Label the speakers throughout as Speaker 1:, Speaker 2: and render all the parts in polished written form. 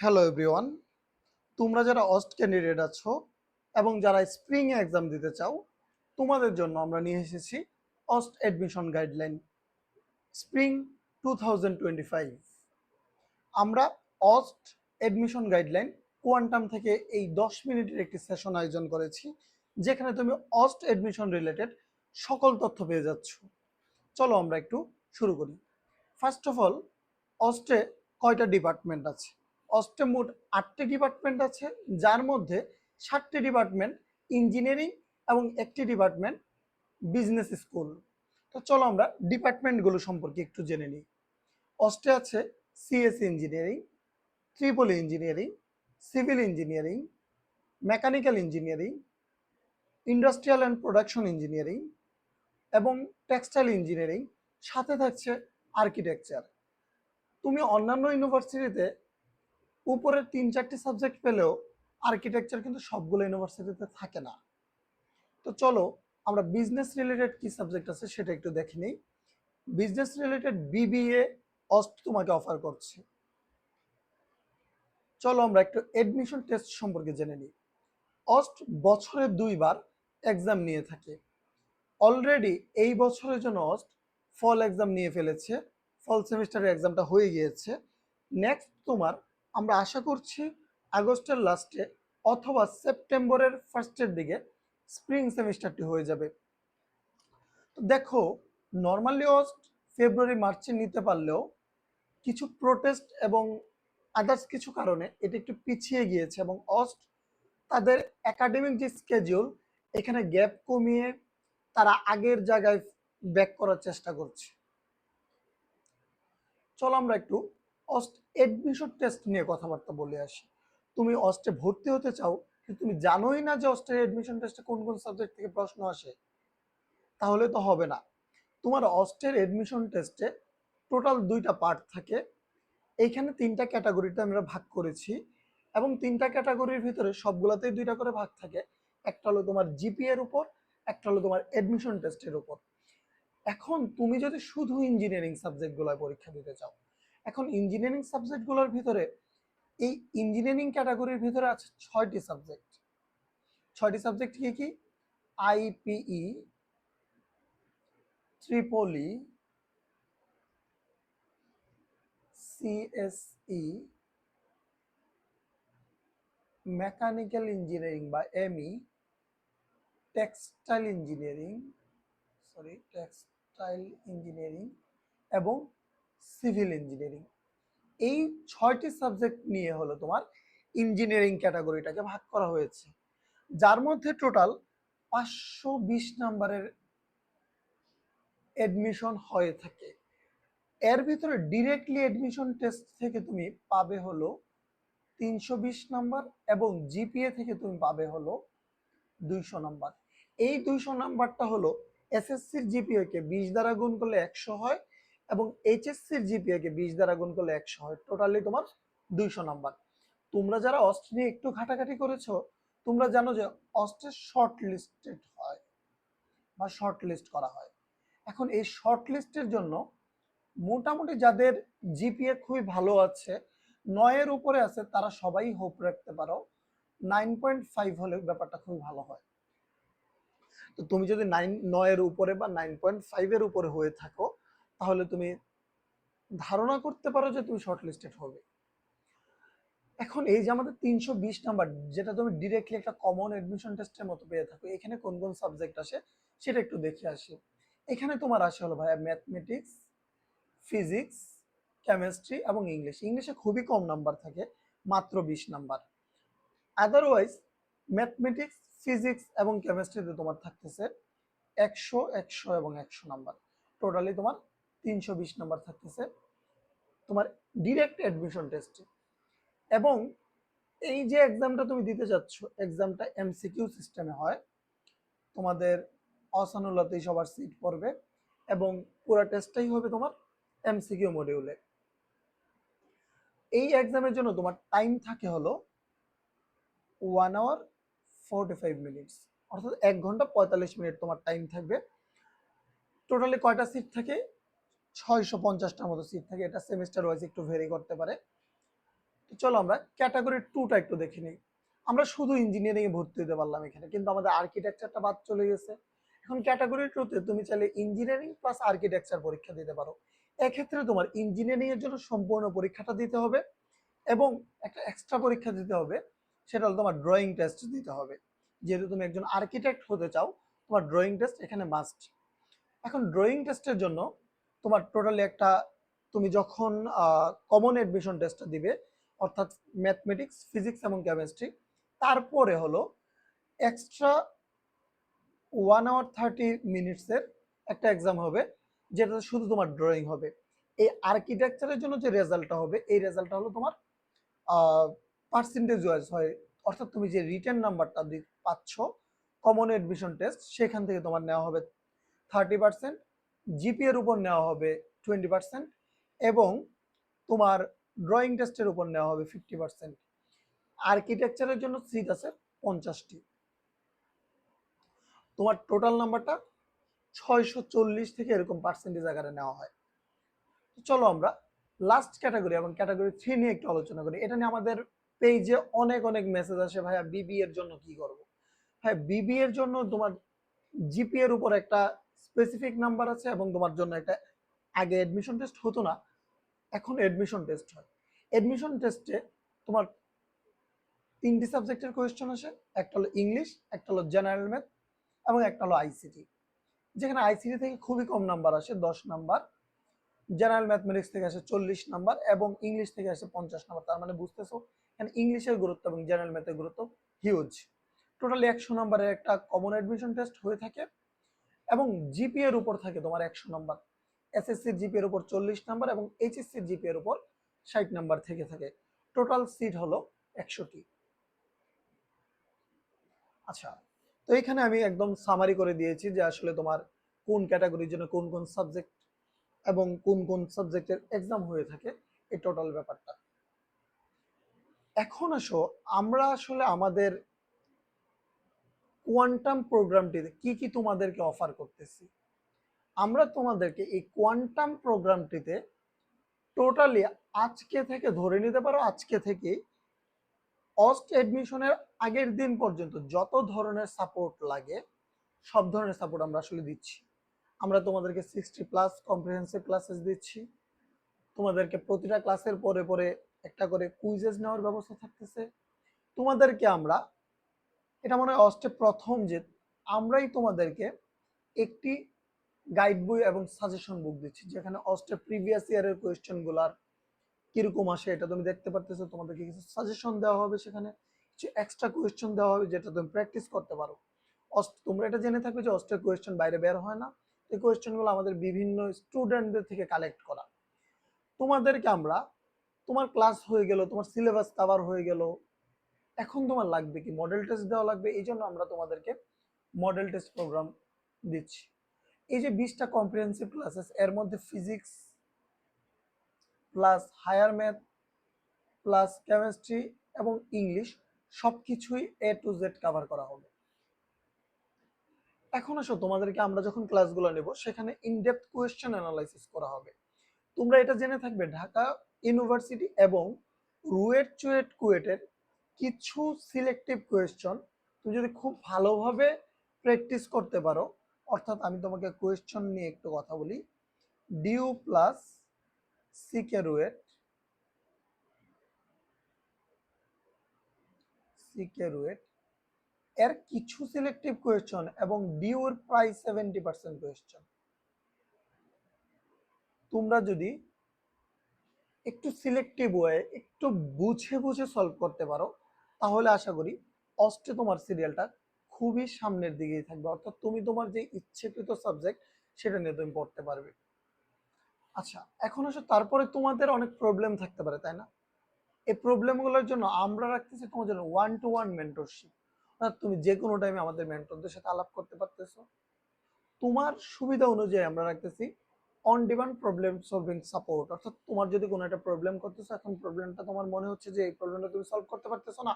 Speaker 1: Hello everyone, তোমরা যারা অস্ট candidate আছো এবং যারা স্প্রিং এক্সাম দিতে চাও, তোমাদের জন্য আমরা নিয়ে এসেছি অস্ট অ্যাডমিশন গাইডলাইন স্প্রিং 2025। আমরা অস্ট অ্যাডমিশন গাইডলাইন কোয়ান্টাম থেকে এই 10 মিনিটের একটি সেশন আয়োজন করেছি, যেখানে তুমি অস্ট অ্যাডমিশন রিলেটেড সকল তথ্য পেয়ে যাচ্ছ। চলো আমরা একটু শুরু করি। ফার্স্ট অফ অল, অস্টে কয়টা ডিপার্টমেন্ট আছে? অস্টে মোট 8টি ডিপার্টমেন্ট আছে, যার মধ্যে 7টি ডিপার্টমেন্ট ইঞ্জিনিয়ারিং এবং একটি ডিপার্টমেন্ট বিজনেস স্কুল। তো চলো আমরা ডিপার্টমেন্টগুলো সম্পর্কে একটু জেনে নিই। অস্টে আছে CSC engineering, triple engineering, civil engineering, mechanical engineering, industrial and production engineering এবং টেক্সটাইল ইঞ্জিনিয়ারিং, সাথে থাকছে আর্কিটেকচার। তুমি অন্যান্য ইউনিভার্সিটিতে উপরের 3-4টি সাবজেক্ট পেলেও আর্কিটেকচার কিন্তু সবগুলো ইউনিভার্সিটিতে থাকে না। তো চলো আমরা বিজনেস রিলেটেড কি সাবজেক্ট আছে সেটা একটু দেখে নিই। বিজনেস রিলেটেড বিবিএ অস্ট তোমাকে অফার করছে। চলো আমরা একটু এডমিশন টেস্ট সম্পর্কে জেনে নিই। অস্ট বছরে 2বার এক্সাম নিয়ে থাকে। অলরেডি এই বছরের জন্য অস্ট ফল এক্সাম নিয়ে ফেলেছে, ফল সেমিস্টারের এক্সামটা হয়ে গিয়েছে। নেক্সট তোমার আমরা আশা করছি আগস্টের লাস্টে অথবা সেপ্টেম্বরের ফার্স্টের দিকে স্প্রিং সেমিস্টারটি হয়ে যাবে। তো দেখো, নর্মালি অস্ট ফেব্রুয়ারি মার্চে নিতে পারলেও কিছু প্রোটেস্ট এবং আদার্স কিছু কারণে এটি একটু পিছিয়ে গিয়েছে, এবং অস্ট তাদের একাডেমিক যে স্কেডিউল এখানে গ্যাপ কমিয়ে তারা আগের জায়গায় ব্যাক করার চেষ্টা করছে। চলো আমরা একটু অস্ট এডমিশন টেস্ট নিয়ে কথাবার্তা বলে আসি। তুমি অস্টে ভর্তি হতে চাও কিন্তু তুমি জানোই না যে অস্টের এডমিশন টেস্টে কোন কোন সাবজেক্ট থেকে প্রশ্ন আসে, তাহলে তো হবে না। তোমার অস্টের এডমিশন টেস্টে টোটাল 2টা পার্ট থাকে। এইখানে 3টা ক্যাটাগরিতে আমরা ভাগ করেছি, এবং 3টা ক্যাটাগরির ভিতরে সবগুলোতেই 2টা করে ভাগ থাকে। একটা হলো তোমার জিপিএ এর উপর, একটা হলো তোমার এডমিশন টেস্টের উপর। এখন তুমি যদি শুধু ইঞ্জিনিয়ারিং সাবজেক্টগুলোয় পরীক্ষা দিতে চাও, এখন ইঞ্জিনিয়ারিং সাবজেক্টগুলোর ভিতরে এই ইঞ্জিনিয়ারিং ক্যাটাগরির ভিতরে আছে 6টি সাবজেক্ট। 6টি সাবজেক্ট কি কি? IPE, triple E, CSE, mechanical engineering বা ME, textile engineering, textile engineering এবং সিভিল ইঞ্জিনিয়ারিং। এই 6টি সাবজেক্ট নিয়ে হলো তোমার ইঞ্জিনিয়ারিং ক্যাটাগরিটাকে ভাগ করা হয়েছে, যার মধ্যে টোটাল 520 নাম্বারের এডমিশন হয়ে থাকে। এর ভিতরে ডিরেক্টলি এডমিশন টেস্ট থেকে তুমি পাবে হলো 320 নাম্বার, এবং জিপিএ থেকে তুমি পাবে হলো 200 নাম্বার। এই 200 নাম্বারটা হলো এসএসসির জিপিএ কে 20 দ্বারা গুণ করলে 100 হয়, এবং এইচএসসির জিপিএ কে 20 দ্বারা গুণ করলে 100 হয়। টোটালি তোমার 200 নাম্বার। তোমরা যারা অস্ট নিয়ে একটু ঘাটাঘাটি করেছো, তোমরা জানো যে অস্টে শর্ট লিস্টেড হয় বা শর্ট লিস্ট করা হয়। এখন এই শর্ট লিস্টের জন্য মোটামুটি যাদের জিপিএ খুবই ভালো আছে, 9-এর উপরে আছে, তারা সবাই হোপ রাখতে পারো 9.5 হলে ব্যাপারটা খুবই ভালো হয়। তো তুমি যদি 9-এর উপরে বা 9.5-এর উপরে হয়ে থাকো, তাহলে তুমি ধারণা করতে পারো যে তুমি শর্ট লিস্টেড হবে। এখন এই যে আমাদের 320 নাম্বার, যেটা তুমি ডিরেক্টলি একটা কমন এডমিশন টেস্টের মতো পেয়ে থাকো, এখানে কোন কোন সাবজেক্ট আসে সেটা একটু দেখে আসি। এখানে তোমার আসে হলো ভাইয়া ম্যাথমেটিক্স, ফিজিক্স, কেমিস্ট্রি এবং ইংলিশ। ইংলিশে খুবই কম নাম্বার থাকে, মাত্র 20 নাম্বার। আদারওয়াইজ ম্যাথমেটিক্স, ফিজিক্স এবং কেমিস্ট্রিতে তোমার থাকতেছে 100, 100 এবং 100 নাম্বার। টোটালি তোমার 320 নাম্বার থাকতেছে তোমার ডিরেক্ট অ্যাডমিশন টেস্টে। এবং এই যে এক্সামটা তুমি দিতে যাচ্ছ, এক্সামটা এমসিকিউ সিস্টেমে হয়। তোমাদের অসানুল্লাতেই সবার সিট পড়বে, এবং পুরো টেস্টটাই হবে তোমার এমসিকিউ মডিউলে। এই এক্সামের জন্য তোমার টাইম থাকে হলো 1 আওয়ার 45 মিনিটস, অর্থাৎ 1 ঘন্টা 45 মিনিট তোমার টাইম থাকবে। টোটালি কয়টা সিট থাকে? 650টার মতো সিট থাকে। এটা সেমিস্টার ওয়াইজ একটু ভেরি করতে পারে। তো চলো আমরা ক্যাটাগরি 2টা একটু দেখে নিই। আমরা শুধু ইঞ্জিনিয়ারিং এ ভর্তি হতে পারলাম এখানে, কিন্তু আমাদের আর্কিটেকচারটা বাদ চলে গেছে। এখন ক্যাটাগরি 2তে তুমি চাইলে ইঞ্জিনিয়ারিং প্লাস আর্কিটেকচার পরীক্ষা দিতে পারো। এক্ষেত্রে তোমার ইঞ্জিনিয়ারিং এর জন্য সম্পূর্ণ পরীক্ষাটা দিতে হবে এবং একটা এক্সট্রা পরীক্ষা দিতে হবে, সেটা হলো তোমার ড্রয়িং টেস্ট দিতে হবে। যেহেতু তুমি একজন আর্কিটেক্ট হতে চাও, তোমার ড্রয়িং টেস্ট এখানে মাস্ট। এখন ড্রয়িং টেস্টের জন্য তোমার টোটালি একটা, তুমি যখন কমন এডমিশন টেস্টটা দিবে, অর্থাৎ ম্যাথমেটিক্স, ফিজিক্স এবং কেমিস্ট্রি, তারপরে হলো এক্সট্রা 1 hour 30 minutes-এর একটা এক্সাম হবে, যেটা শুধু তোমার ড্রয়িং হবে। এই আর্কিটেকচারের জন্য যে রেজাল্টটা হবে, এই রেজাল্টটা হলো তোমার পার্সেন্টেজ ওয়াইজ হয়, অর্থাৎ তুমি যে রিটেন নাম্বারটা পাচ্ছ কমন এডমিশন টেস্ট, সেখান থেকে তোমার নেওয়া হবে 30%, জিপি এর উপর নেওয়া হবে 20%, এবং তোমার ড্রয়িং টেস্টের উপর নেওয়া হবে 50%। আর্কিটেকচারের জন্য সিট আছে 50টি। তোমার টোটাল নাম্বারটা 640 থেকে এরকম পার্সেন্টেজ আকারে নেওয়া হয়। চলো আমরা লাস্ট ক্যাটাগরি এবং ক্যাটাগরি 3 নিয়ে একটু আলোচনা করি। এটা নিয়ে আমাদের পেজে অনেক অনেক মেসেজ আসে, ভাইয়া বিবি এর জন্য কি করব। হ্যাঁ, বিবি এর জন্য তোমার জিপি এর উপর একটা স্পেসিফিক নাম্বার আছে এবং তোমার জন্য একটা, আগে এডমিশন টেস্ট হতো না, এখন এডমিশন টেস্ট হয়। এডমিশন টেস্টে তোমার 3টি সাবজেক্টের কোয়েশ্চেন আসে, একটা হলো ইংলিশ, একটা হলো জেনারেল ম্যাথ এবং একটা হলো আইসিটি। যেখানে আইসিটি থেকে খুবই কম নাম্বার আসে, 10 নাম্বার, জেনারেল ম্যাথমেটিক্স থেকে আসে 40 নাম্বার এবং ইংলিশ থেকে আসে 50 নাম্বার। তার মানে বুঝতেছো এখানে ইংলিশের গুরুত্ব এবং জেনারেল ম্যাথের গুরুত্ব হিউজ। টোটালি 100 নাম্বারের একটা কমন এডমিশন টেস্ট হয়ে থাকে এবং জিপি এর উপর থাকে তোমার 100 নাম্বার। এসএসসির জিপি এর উপর 40 নাম্বার এবং এইচএসসির জিপি এর উপর 60 নাম্বার থেকে থাকে। টোটাল সিট হলো 100টি। আচ্ছা, তো এখানে আমি একদম সামারি করে দিয়েছি যে আসলে তোমার কোন ক্যাটাগরির জন্য কোন কোন সাবজেক্ট এবং কোন কোন সাবজেক্টের এক্সাম হয়ে থাকে, এই টোটাল ব্যাপারটা। এখন আসো আমরা আসলে আমাদের কোয়ান্টাম প্রোগ্রামটিতে কি কি তোমাদেরকে অফার করতেছি। আমরা তোমাদেরকে এই কোয়ান্টাম প্রোগ্রামটিতে টোটালি আজকে থেকে ধরে নিতে পারো, আজকে থেকে অস্ট এডমিশনের আগের দিন পর্যন্ত যত ধরনের সাপোর্ট লাগে সব ধরনের সাপোর্ট আমরা আসলে দিচ্ছি। আমরা তোমাদেরকে 60+ কম্প্রিহেনসিভ ক্লাসেস দিচ্ছি। তোমাদেরকে প্রতিটা ক্লাসের পরে পরে একটা করে কুইজেস নেওয়ার ব্যবস্থা থাকতেছে। তোমাদেরকে আমরা, এটা মনে হয় অস্টে প্রথম যে আমরাই তোমাদেরকে একটি গাইড বই এবং সাজেশন বুক দিচ্ছি, যেখানে অস্টে প্রিভিয়াস ইয়ারের কোয়েশ্চেন গুলার কিরকম আসে এটা তুমি দেখতে পারতেছো। তোমাদেরকে কিছু সাজেশন দেওয়া হবে, সেখানে কিছু এক্সট্রা কোয়েশ্চেন দেওয়া হবে যেটা তুমি প্র্যাকটিস করতে পারো। তোমরা এটা জেনে থাকবে যে অস্টের কোয়েশ্চেন বাইরে বের হয় না, এই কোয়েশ্চেনগুলো আমাদের বিভিন্ন স্টুডেন্টদের থেকে কালেক্ট করা। তোমাদেরকে আমরা, তোমার ক্লাস হয়ে গেল, তোমার সিলেবাস কভার হয়ে গেল, এখন তোমার লাগবে কি মডেল টেস্ট দেওয়া লাগবে, এই জন্য আমরা তোমাদেরকে মডেল টেস্ট প্রোগ্রাম দিচ্ছি। এই যে 20টা কম্প্রিহেনসিভ ক্লাসেস, এর মধ্যে physics plus higher math plus chemistry এবং ইংলিশ সবকিছুই A to Z কভার করা হবে। এখন আসো তোমাদেরকে আমরা যখন ক্লাসগুলো নেব সেখানে ইনডেপথ কোয়েশ্চেন অ্যানালাইসিস করা হবে। তোমরা এটা জেনে থাকবে ঢাকা ইউনিভার্সিটি এবং রুয়েট চুয়েট কুয়েটের কিছু সিলেক্টিভ কোয়েশ্চন তুমি যদি খুব ভালোভাবে প্র্যাকটিস করতে পারো, অর্থাৎ আমি তোমাকে কোয়েশ্চন নিয়ে একটু কথা বলি। ডিউ প্লাস সিকে রুয়েট, সিকে রুয়েট এর কিছু সিলেক্টিভ কোয়েশ্চন এবং ডিউর প্রায় 70% কোয়েশ্চন তোমরা যদি একটু সিলেক্টিভ ওয়ে একটু বুঝে বুঝে সলভ করতে পারো, তাহলে আশা করি অস্টে তোমার সিরিয়ালটা খুবই সামনের দিকেই থাকবে, অর্থাৎ তুমি তোমার যে ইচ্ছাকৃত সাবজেক্ট সেটা নিয়ে তুমি পড়তে পারবে। আচ্ছা, এখন আসলে তারপরে তোমাদের অনেক প্রবলেম থাকতে পারে, তাই না? এই প্রবলেমগুলোর জন্য আমরা রাখতেছি তোমার জন্য 1-to-1 মেন্টরশিপ, অর্থাৎ তুমি যে কোনো টাইমে আমাদের মেন্টরদের সাথে আলাপ করতে পারতেছো। তোমার সুবিধা অনুযায়ী আমরা রাখতেছি on demand problem solving support, অর্থাৎ তোমার যদি কোনো একটা প্রবলেম করতেছো, এখন প্রবলেমটা তোমার মনে হচ্ছে যে এই প্রবলেমটা তুমি সলভ করতে পারতেছো না,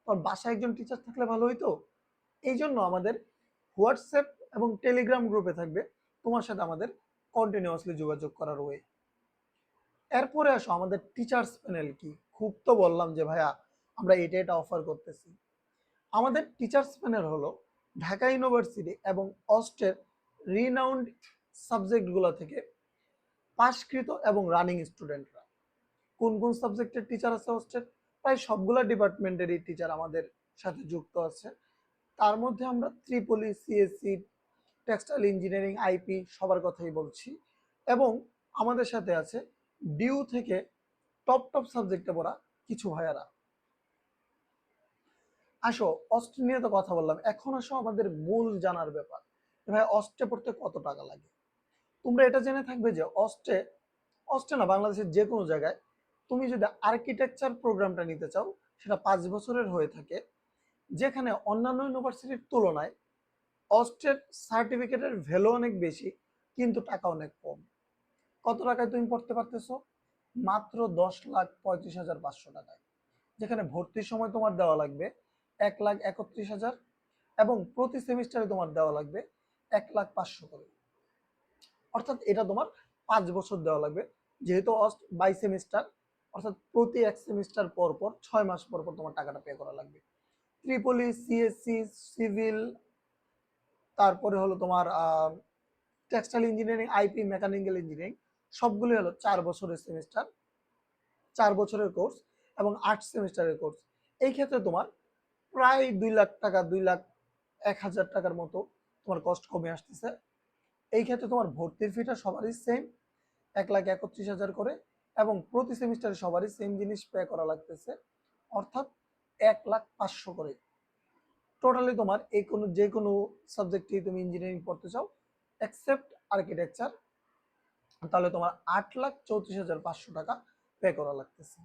Speaker 1: তোমার বাসায় একজন টিচার থাকলে ভালো হইতো। এই জন্য আমাদের হোয়াটসঅ্যাপ এবং টেলিগ্রাম গ্রুপে থাকবে তোমার সাথে আমাদের কন্টিনিউয়াসলি যোগাযোগ করার ওয়ে। এরপরে আসো আমাদের টিচার্স প্যানেল কি। খুব তো বললাম যে ভাইয়া আমরা এটা এটা অফার করতেছি। আমাদের টিচার্স প্যানেল হলো ঢাকা ইউনিভার্সিটি এবং অস্টের রিনাউন্ড সাবজেক্টগুলো থেকে পাশকৃত এবং রানিং স্টুডেন্টরা। কোন কোন সাবজেক্টের টিচার আছে অস্টের? প্রায় সবগুলা ডিপার্টমেন্টেরই টিচার আমাদের সাথে যুক্ত আছে। তার মধ্যে আমরা ত্রিপলি, সিএসসি, টেক্সটাইল ইঞ্জিনিয়ারিং, আইপি সবার কথাই বলছি। এবং আমাদের সাথে আছে ডিউ থেকে টপ টপ সাবজেক্টে পড়া কিছু ভাইয়ারা। আসো অস্ট নিয়ে তো কথা বললাম, এখন আসো আমাদের মূল জানার ব্যাপার, ভাই অস্টে পড়তে কত টাকা লাগে। তোমরা এটা জেনে থাকবে যে অস্টে অস্টে না, বাংলাদেশের যে কোনো জায়গায় তুমি যদি আর্কিটেকচার প্রোগ্রামটা নিতে চাও সেটা 5 বছরের হয়ে থাকে, যেখানে অন্যান্য ইউনিভার্সিটির তুলনায় অস্ট্রের সার্টিফিকেটের ভ্যালু অনেক বেশি কিন্তু টাকা অনেক কম। কত টাকায় তুমি পড়তে পারতেছো? মাত্র 10,35,500 টাকায়, যেখানে ভর্তির সময় তোমার দেওয়া লাগবে 1,31,000 এবং প্রতি সেমিস্টারে তোমার দেওয়া লাগবে 1,05,000 করে। অর্থাৎ এটা তোমার 5 বছর দেওয়া লাগবে, যেহেতু অস্ট বাই সেমিস্টার, অর্থাৎ প্রতি এক সেমিস্টার পর পর 6 মাস পর পর তোমার টাকাটা পে করা লাগবে। ত্রিপলি, সিএসসি, সিভিল, তারপরে হলো তোমার textile engineering, IP, mechanical engineering, সবগুলো হলো 4 বছরের সেমিস্টার, 4 বছরের কোর্স এবং 8 সেমিস্টারের কোর্স। এই ক্ষেত্রে তোমার প্রায় 2 লাখ টাকা, 2,01,000 টাকার মতো তোমার কস্ট কমে আসতেছে। এই ক্ষেত্রে তোমার ভর্তির ফিটা সবারই সেম, 1,31,000 করে, এবং প্রতি সেমিস্টারে সবারই সেম জিনিস পে করা লাগতেছে, অর্থাৎ 1,05,000 করে। টোটালি তোমার এই কোনো যে কোনো সাবজেক্টে তুমি ইঞ্জিনিয়ারিং পড়তে চাও এক্সেপ্ট আর্কিটেকচার, তাহলে তোমার 8,34,500 টাকা পে করা লাগতেছে।